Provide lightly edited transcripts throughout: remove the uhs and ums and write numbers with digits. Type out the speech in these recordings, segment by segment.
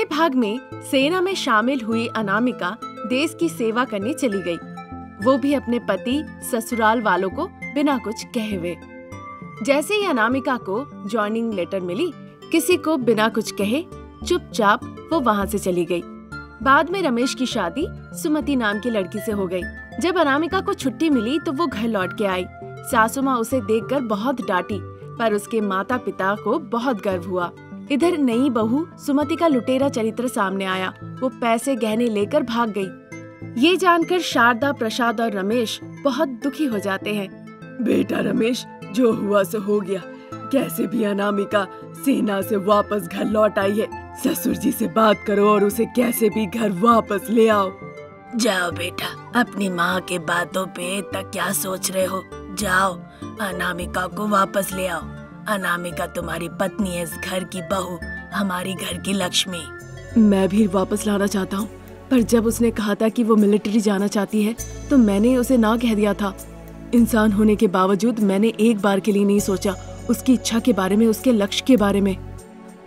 अगले भाग में सेना में शामिल हुई अनामिका देश की सेवा करने चली गई। वो भी अपने पति ससुराल वालों को बिना कुछ कहे हुए। जैसे ही अनामिका को ज्वाइनिंग लेटर मिली, किसी को बिना कुछ कहे चुपचाप वो वहाँ से चली गई। बाद में रमेश की शादी सुमति नाम की लड़की से हो गई। जब अनामिका को छुट्टी मिली तो वो घर लौट के आई। सासू माँ उसे देखकर बहुत डांटी, पर उसके माता पिता को बहुत गर्व हुआ। इधर नई बहू सुमति का लुटेरा चरित्र सामने आया। वो पैसे गहने लेकर भाग गई। ये जानकर शारदा, प्रसाद और रमेश बहुत दुखी हो जाते हैं। बेटा रमेश, जो हुआ सो हो गया। कैसे भी अनामिका सेना से वापस घर लौट आई है। ससुर जी से बात करो और उसे कैसे भी घर वापस ले आओ। जाओ बेटा, अपनी माँ के बातों पे तक क्या सोच रहे हो। जाओ, अनामिका को वापस ले आओ। अनामिका तुम्हारी पत्नी है, इस घर की बहू, हमारी घर की लक्ष्मी। मैं भी वापस लाना चाहता हूँ, पर जब उसने कहा था कि वो मिलिट्री जाना चाहती है तो मैंने उसे ना कह दिया था। इंसान होने के बावजूद मैंने एक बार के लिए नहीं सोचा उसकी इच्छा के बारे में, उसके लक्ष्य के बारे में।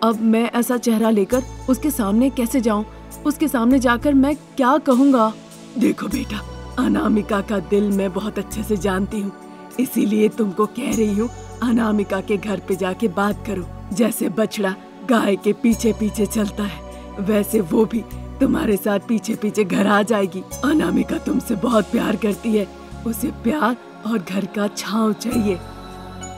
अब मैं ऐसा चेहरा लेकर उसके सामने कैसे जाऊं? उसके सामने जाकर मैं क्या कहूँगा? देखो बेटा, अनामिका का दिल मैं बहुत अच्छे से जानती हूँ, इसीलिए तुमको कह रही हूँ अनामिका के घर पे जाके बात करो। जैसे बछड़ा गाय के पीछे पीछे चलता है, वैसे वो भी तुम्हारे साथ पीछे पीछे घर आ जाएगी। अनामिका तुमसे बहुत प्यार करती है, उसे प्यार और घर का छांव चाहिए।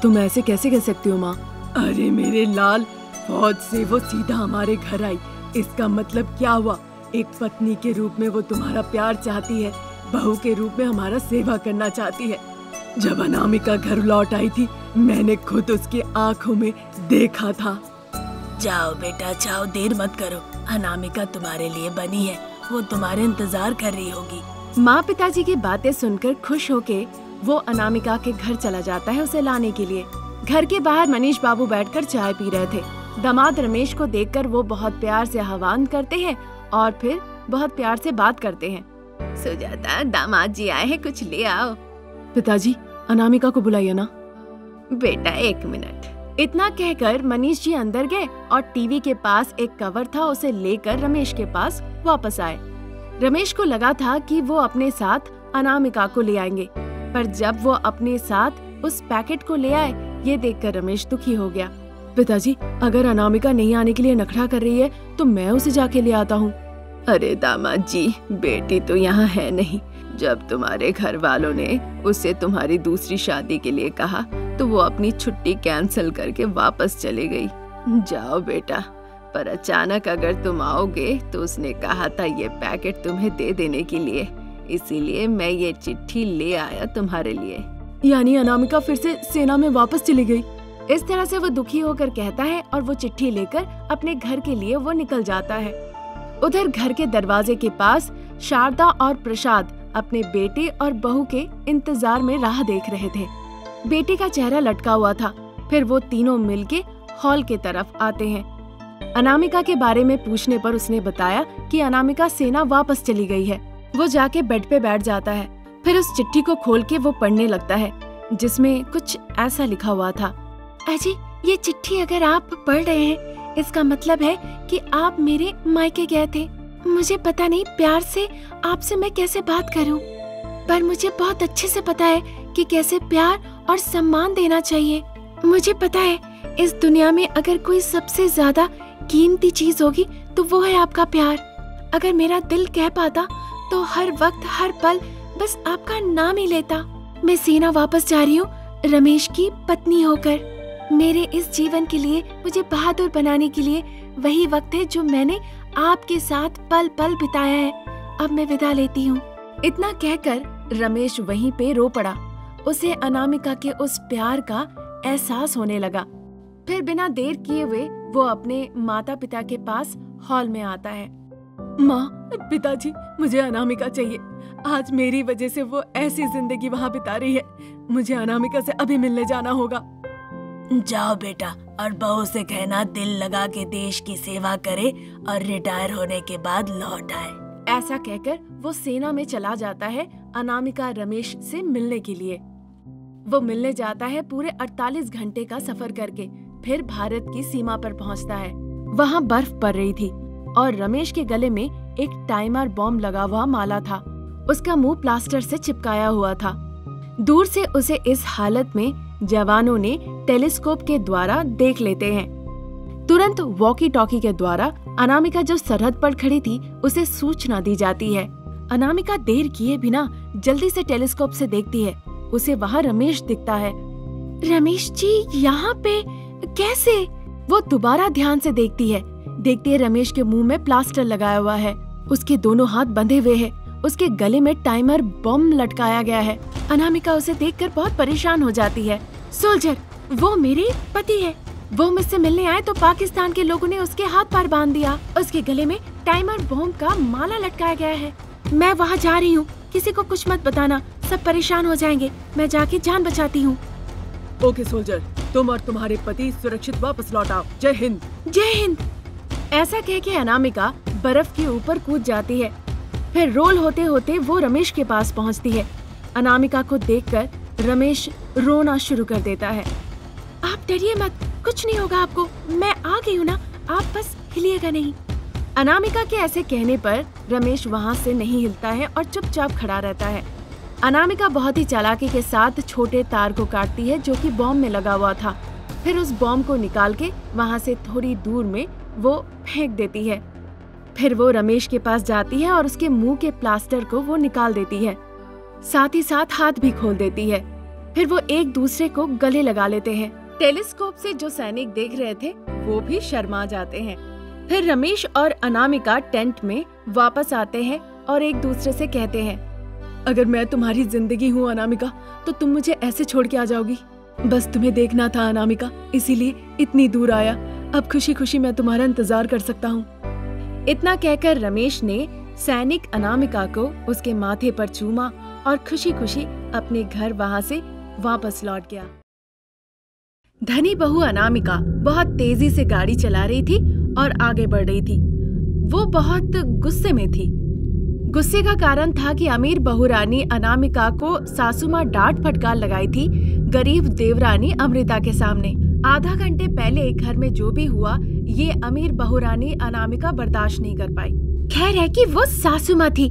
तुम ऐसे कैसे कह सकती हो माँ? अरे मेरे लाल, फौज से वो सीधा हमारे घर आई, इसका मतलब क्या हुआ? एक पत्नी के रूप में वो तुम्हारा प्यार चाहती है, बहू के रूप में हमारा सेवा करना चाहती है। जब अनामिका घर लौट आई थी, मैंने खुद उसकी आंखों में देखा था। जाओ बेटा जाओ, देर मत करो। अनामिका तुम्हारे लिए बनी है, वो तुम्हारे इंतजार कर रही होगी। माँ पिताजी की बातें सुनकर खुश होके वो अनामिका के घर चला जाता है उसे लाने के लिए। घर के बाहर मनीष बाबू बैठकर चाय पी रहे थे। दामाद रमेश को देखकर वो बहुत प्यार से आह्वान करते हैं और फिर बहुत प्यार से बात करते हैं। सुजाता, दामाद जी आए हैं, कुछ ले आओ। पिताजी, अनामिका को बुलाइए ना। बेटा 1 मिनट। इतना कहकर मनीष जी अंदर गए और टीवी के पास एक कवर था, उसे लेकर रमेश के पास वापस आए। रमेश को लगा था कि वो अपने साथ अनामिका को ले आएंगे, पर जब वो अपने साथ उस पैकेट को ले आए, ये देखकर रमेश दुखी हो गया। पिताजी, अगर अनामिका नहीं आने के लिए नखरा कर रही है तो मैं उसे जाके ले आता हूँ। अरे दामाद जी, बेटी तो यहाँ है नहीं। जब तुम्हारे घर वालों ने उसे तुम्हारी दूसरी शादी के लिए कहा तो वो अपनी छुट्टी कैंसिल करके वापस चली गई। जाओ बेटा, पर अचानक अगर तुम आओगे तो उसने कहा था ये पैकेट तुम्हें दे देने के लिए, इसीलिए मैं ये चिट्ठी ले आया तुम्हारे लिए। यानी अनामिका फिर से सेना में वापस चली गई? इस तरह से वो दुखी होकर कहता है और वो चिट्ठी लेकर अपने घर के लिए वो निकल जाता है। उधर घर के दरवाजे के पास शारदा और प्रसाद अपने बेटे और बहू के इंतजार में राह देख रहे थे। बेटे का चेहरा लटका हुआ था। फिर वो तीनों मिलके हॉल के तरफ आते हैं। अनामिका के बारे में पूछने पर उसने बताया कि अनामिका सेना वापस चली गई है। वो जाके बेड पे बैठ जाता है। फिर उस चिट्ठी को खोल के वो पढ़ने लगता है, जिसमें कुछ ऐसा लिखा हुआ था। अजी, ये चिट्ठी अगर आप पढ़ रहे हैं, इसका मतलब है कि आप मेरे मायके गए थे। मुझे पता नहीं प्यार से आपसे मैं कैसे बात करूं, पर मुझे बहुत अच्छे से पता है कि कैसे प्यार और सम्मान देना चाहिए। मुझे पता है इस दुनिया में अगर कोई सबसे ज्यादा कीमती चीज होगी तो वो है आपका प्यार। अगर मेरा दिल कह पाता तो हर वक्त हर पल बस आपका नाम ही लेता। मैं सेना वापस जा रही हूँ, रमेश की पत्नी होकर। मेरे इस जीवन के लिए, मुझे बहादुर बनाने के लिए वही वक्त है जो मैंने आपके साथ पल पल बिताया है। अब मैं विदा लेती हूँ। इतना कहकर रमेश वहीं पे रो पड़ा। उसे अनामिका के उस प्यार का एहसास होने लगा। फिर बिना देर किए हुए वो अपने माता पिता के पास हॉल में आता है। माँ, पिताजी, मुझे अनामिका चाहिए। आज मेरी वजह से वो ऐसी जिंदगी वहाँ बिता रही है। मुझे अनामिका से अभी मिलने जाना होगा। जाओ बेटा, और बहू से कहना दिल लगा के देश की सेवा करे और रिटायर होने के बाद लौट आए। ऐसा कहकर वो सेना में चला जाता है अनामिका रमेश से मिलने के लिए। वो मिलने जाता है पूरे 48 घंटे का सफर करके। फिर भारत की सीमा पर पहुंचता है। वहाँ बर्फ पड़ रही थी और रमेश के गले में एक टाइमर बॉम्ब लगा हुआ माला था। उसका मुंह प्लास्टर से चिपकाया हुआ था। दूर से उसे इस हालत में जवानों ने टेलीस्कोप के द्वारा देख लेते हैं। तुरंत वॉकी टॉकी के द्वारा अनामिका जो सरहद पर खड़ी थी उसे सूचना दी जाती है। अनामिका देर किए बिना जल्दी से टेलीस्कोप से देखती है। उसे वहाँ रमेश दिखता है। रमेश जी यहाँ पे कैसे? वो दोबारा ध्यान से देखती है रमेश के मुंह में प्लास्टर लगाया हुआ है। उसके दोनों हाथ बंधे हुए हैं। उसके गले में टाइमर बम लटकाया गया है। अनामिका उसे देखकर बहुत परेशान हो जाती है। सोल्जर, वो मेरे पति है। वो मुझसे मिलने आए तो पाकिस्तान के लोगों ने उसके हाथ पैर बांध दिया। उसके गले में टाइमर बम का माला लटकाया गया है। मैं वहाँ जा रही हूँ, किसी को कुछ मत बताना, सब परेशान हो जाएंगे। मैं जाके जान बचाती हूँ। ओके सोल्जर, तुम और तुम्हारे पति सुरक्षित वापस लौट आओ। जय हिंद। जय हिंद। ऐसा कह के अनामिका बर्फ के ऊपर कूद जाती है। फिर रोल होते होते वो रमेश के पास पहुंचती है। अनामिका को देखकर रमेश रोना शुरू कर देता है। आप डरिए मत, कुछ नहीं होगा आपको, मैं आ गई हूँ ना, आप बस हिलिएगा नहीं। अनामिका के ऐसे कहने पर रमेश वहाँ से नहीं हिलता है और चुपचाप खड़ा रहता है। अनामिका बहुत ही चालाकी के साथ छोटे तार को काटती है जो कि बॉम्ब में लगा हुआ था। फिर उस बॉम्ब को निकाल के वहाँ से थोड़ी दूर में वो फेंक देती है। फिर वो रमेश के पास जाती है और उसके मुंह के प्लास्टर को वो निकाल देती है। साथ ही साथ हाथ भी खोल देती है। फिर वो एक दूसरे को गले लगा लेते हैं। टेलीस्कोप से जो सैनिक देख रहे थे वो भी शर्मा जाते हैं। फिर रमेश और अनामिका टेंट में वापस आते हैं और एक दूसरे से कहते हैं, अगर मैं तुम्हारी जिंदगी हूँ अनामिका, तो तुम मुझे ऐसे छोड़ के आ जाओगी? बस तुम्हें देखना था अनामिका, इसीलिए इतनी दूर आया। अब खुशी खुशी मैं तुम्हारा इंतजार कर सकता हूँ। इतना कहकर रमेश ने सैनिक अनामिका को उसके माथे पर चूमा और खुशी खुशी अपने घर वहाँ से वापस लौट गया। धनी बहू अनामिका बहुत तेजी से गाड़ी चला रही थी और आगे बढ़ रही थी। वो बहुत गुस्से में थी। गुस्से का कारण था कि अमीर बहू रानी अनामिका को सासू माँ डांट फटकार लगाई थी गरीब देवरानी अमृता के सामने। आधा घंटे पहले घर में जो भी हुआ ये अमीर बहू रानी अनामिका बर्दाश्त नहीं कर पाई। खैर है कि वो सासू माँ थी,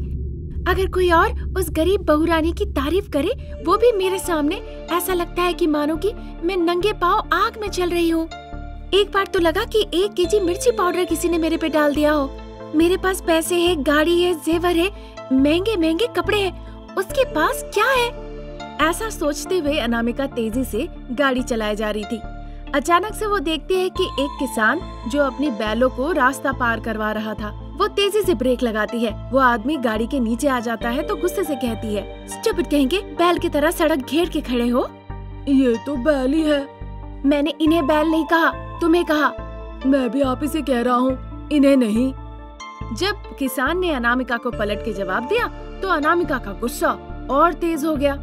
अगर कोई और उस गरीब बहू रानी की तारीफ करे वो भी मेरे सामने, ऐसा लगता है कि मानो कि मैं नंगे पांव आग में चल रही हूँ। एक बार तो लगा कि 1 केजी मिर्ची पाउडर किसी ने मेरे पे डाल दिया हो। मेरे पास पैसे है, गाड़ी है, जेवर है, महंगे महंगे कपड़े हैं, उसके पास क्या है? ऐसा सोचते हुए अनामिका तेजी से गाड़ी चलाए जा रही थी। अचानक से वो देखती है कि एक किसान जो अपनी बैलों को रास्ता पार करवा रहा था, वो तेजी से ब्रेक लगाती है। वो आदमी गाड़ी के नीचे आ जाता है तो गुस्से से कहती है, स्टूपिड कहेंगे, बैल की तरह सड़क घेर के खड़े हो। ये तो बैल ही है। मैंने इन्हें बैल नहीं कहा, तुम्हें कहा। मैं भी आप ही से कह रहा हूँ, इन्हें नहीं। जब किसान ने अनामिका को पलट के जवाब दिया तो अनामिका का गुस्सा और तेज हो गया।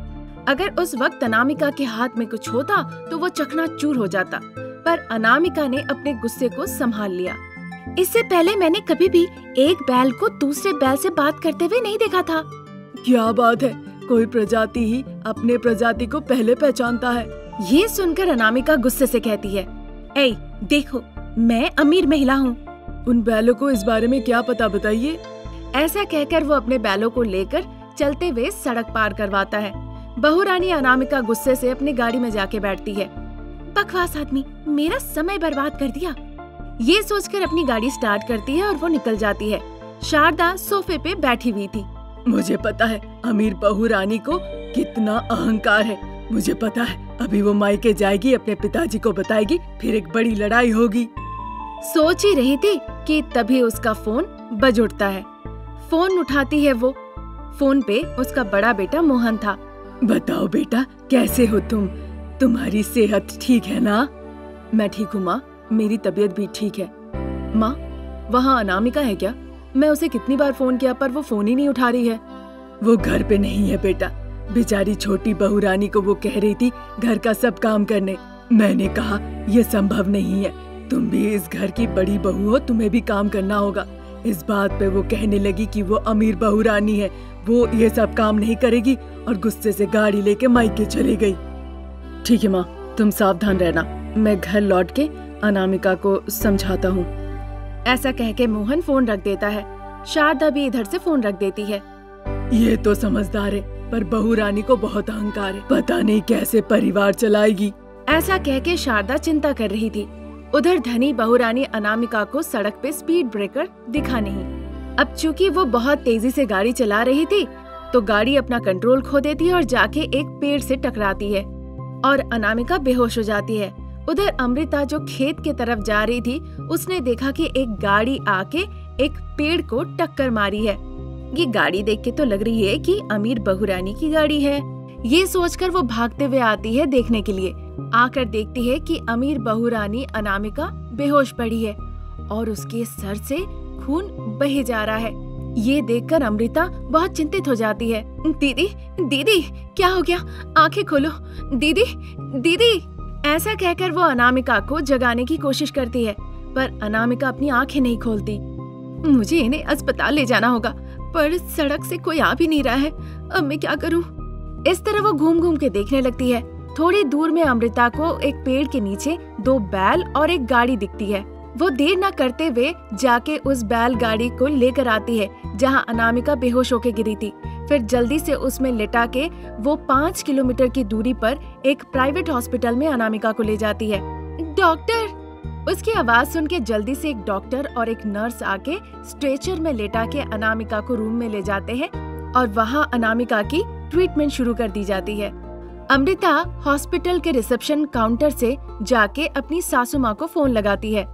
अगर उस वक्त अनामिका के हाथ में कुछ होता तो वो चकनाचूर हो जाता, पर अनामिका ने अपने गुस्से को संभाल लिया। इससे पहले मैंने कभी भी एक बैल को दूसरे बैल से बात करते हुए नहीं देखा था। क्या बात है, कोई प्रजाति ही अपने प्रजाति को पहले पहचानता है। ये सुनकर अनामिका गुस्से से कहती है, ऐ देखो, मैं अमीर महिला हूँ। उन बैलों को इस बारे में क्या पता, बताइए। ऐसा कहकर वो अपने बैलों को लेकर चलते हुए सड़क पार करवाता है। बहू रानी अनामिका गुस्से से अपनी गाड़ी में जाके बैठती है। बकवास आदमी, मेरा समय बर्बाद कर दिया। ये सोचकर अपनी गाड़ी स्टार्ट करती है और वो निकल जाती है। शारदा सोफे पे बैठी हुई थी। मुझे पता है अमीर बहू रानी को कितना अहंकार है। मुझे पता है अभी वो मायके जाएगी, अपने पिताजी को बताएगी, फिर एक बड़ी लड़ाई होगी। सोच ही रही थी कि तभी उसका फोन बज उठता है। फोन उठाती है वो। फोन पे उसका बड़ा बेटा मोहन था। बताओ बेटा, कैसे हो तुम? तुम्हारी सेहत ठीक है ना? मैं ठीक हूँ माँ, मेरी तबीयत भी ठीक है। माँ, वहाँ अनामिका है क्या? मैं उसे कितनी बार फोन किया पर वो फोन ही नहीं उठा रही है। वो घर पे नहीं है बेटा, बेचारी छोटी बहू रानी को वो कह रही थी घर का सब काम करने। मैंने कहा ये संभव नहीं है, तुम भी इस घर की बड़ी बहू हो, तुम्हें भी काम करना होगा। इस बात पे वो कहने लगी कि वो अमीर बहू रानी है, वो ये सब काम नहीं करेगी, और गुस्से से गाड़ी लेके मायके चली गई। ठीक है माँ, तुम सावधान रहना, मैं घर लौट के अनामिका को समझाता हूँ। ऐसा कह के मोहन फोन रख देता है। शारदा भी इधर से फोन रख देती है। ये तो समझदार है, पर बहू रानी को बहुत अहंकार है, पता नहीं कैसे परिवार चलाएगी। ऐसा कह के शारदा चिंता कर रही थी। उधर धनी बहू रानी अनामिका को सड़क पे स्पीड ब्रेकर दिखा नहीं। अब चूंकि वो बहुत तेजी से गाड़ी चला रही थी तो गाड़ी अपना कंट्रोल खो देती है और जाके एक पेड़ से टकराती है और अनामिका बेहोश हो जाती है। उधर अमृता जो खेत के तरफ जा रही थी, उसने देखा कि एक गाड़ी आके एक पेड़ को टक्कर मारी है। ये गाड़ी देख के तो लग रही है कि अमीर बहू रानी की गाड़ी है। ये सोचकर वो भागते हुए आती है देखने के लिए। आकर देखती है कि अमीर बहू रानी अनामिका बेहोश पड़ी है और उसके सर से खून बहे जा रहा है। ये देखकर अमृता बहुत चिंतित हो जाती है। दीदी, दीदी क्या हो गया? आंखें खोलो दीदी, दीदी। ऐसा कहकर वो अनामिका को जगाने की कोशिश करती है, पर अनामिका अपनी आंखें नहीं खोलती। मुझे इन्हें अस्पताल ले जाना होगा, पर सड़क से कोई आ भी नहीं रहा है। अब मैं क्या करूं? इस तरह वो घूम घूम के देखने लगती है। थोड़ी दूर में अमृता को एक पेड़ के नीचे 2 बैल और एक गाड़ी दिखती है। वो देर न करते हुए जाके उस बैल गाड़ी को लेकर आती है जहां अनामिका बेहोश होकर गिरी थी। फिर जल्दी से उसमें लेटा के वो 5 किलोमीटर की दूरी पर एक प्राइवेट हॉस्पिटल में अनामिका को ले जाती है। डॉक्टर! उसकी आवाज सुन के जल्दी से एक डॉक्टर और एक नर्स आके स्ट्रेचर में लेटा के अनामिका को रूम में ले जाते हैं और वहाँ अनामिका की ट्रीटमेंट शुरू कर दी जाती है। अमृता हॉस्पिटल के रिसेप्शन काउंटर से जाके अपनी सासू माँ को फोन लगाती है।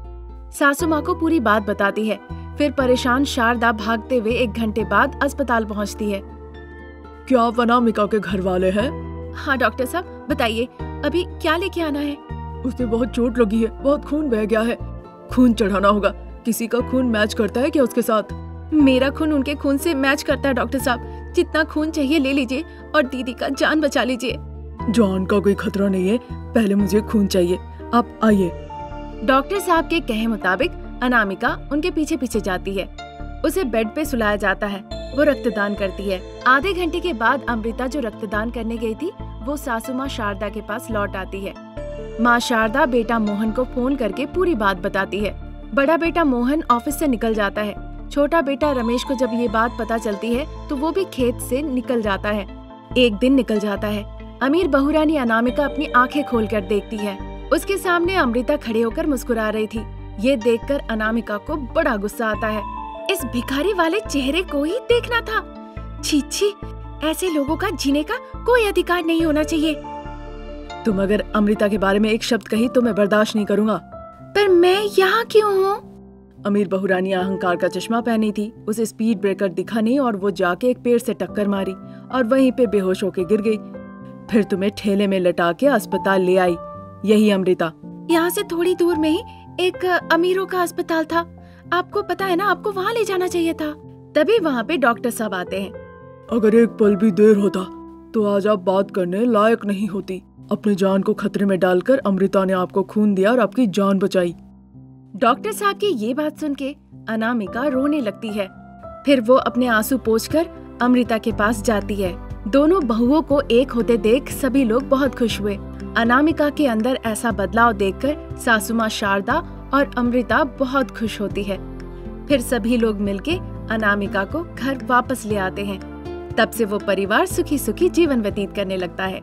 सासू माँ को पूरी बात बताती है। फिर परेशान शारदा भागते हुए 1 घंटे बाद अस्पताल पहुँचती है। क्या आप अनामिका के घर वाले हैं? हाँ डॉक्टर साहब, बताइए अभी क्या लेके आना है? उसे बहुत चोट लगी है, बहुत खून बह गया है। खून चढ़ाना होगा। किसी का खून मैच करता है क्या उसके साथ? मेरा खून उनके खून से मैच करता है डॉक्टर साहब। जितना खून चाहिए ले लीजिए और दीदी का जान बचा लीजिए। जान का कोई खतरा नहीं है, पहले मुझे खून चाहिए, आप आइए। डॉक्टर साहब के कहे मुताबिक अनामिका उनके पीछे पीछे जाती है। उसे बेड पे सुलाया जाता है। वो रक्तदान करती है। आधे घंटे के बाद अमृता जो रक्तदान करने गई थी, वो सासू माँ शारदा के पास लौट आती है। माँ शारदा बेटा मोहन को फोन करके पूरी बात बताती है। बड़ा बेटा मोहन ऑफिस से निकल जाता है। छोटा बेटा रमेश को जब ये बात पता चलती है तो वो भी खेत से निकल जाता है। एक दिन निकल जाता है। अमीर बहू रानी अनामिका अपनी आंखें खोलकर देखती है। उसके सामने अमृता खड़े होकर मुस्कुरा रही थी। ये देखकर अनामिका को बड़ा गुस्सा आता है। इस भिखारी वाले चेहरे को ही देखना था। छी छी, ऐसे लोगों का जीने का कोई अधिकार नहीं होना चाहिए। तुम अगर अमृता के बारे में एक शब्द कही तो मैं बर्दाश्त नहीं करूँगा। पर मैं यहाँ क्यों हूँ? अमीर बहू रानी अहंकार का चश्मा पहनी थी। उसे स्पीड ब्रेकर दिखा नहीं और वो जाके एक पेड़ से टक्कर मारी और वहीं पे बेहोश होके गिर गई। फिर तुम्हें ठेले में लटा के अस्पताल ले आई। यही अमृता। यहाँ से थोड़ी दूर में ही एक अमीरों का अस्पताल था। आपको पता है ना, आपको वहाँ ले जाना चाहिए था। तभी वहाँ पे डॉक्टर साहब आते हैं। अगर एक पल भी देर होता तो आज आप बात करने लायक नहीं होती। अपने जान को खतरे में डालकर अमृता ने आपको खून दिया और आपकी जान बचाई। डॉक्टर साहब की ये बात सुन के अनामिका रोने लगती है। फिर वो अपने आंसू पोंछकर अमृता के पास जाती है। दोनों बहुओं को एक होते देख सभी लोग बहुत खुश हुए। अनामिका के अंदर ऐसा बदलाव देखकर सासू माँ शारदा और अमृता बहुत खुश होती है। फिर सभी लोग मिलके अनामिका को घर वापस ले आते हैं। तब से वो परिवार सुखी सुखी जीवन व्यतीत करने लगता है।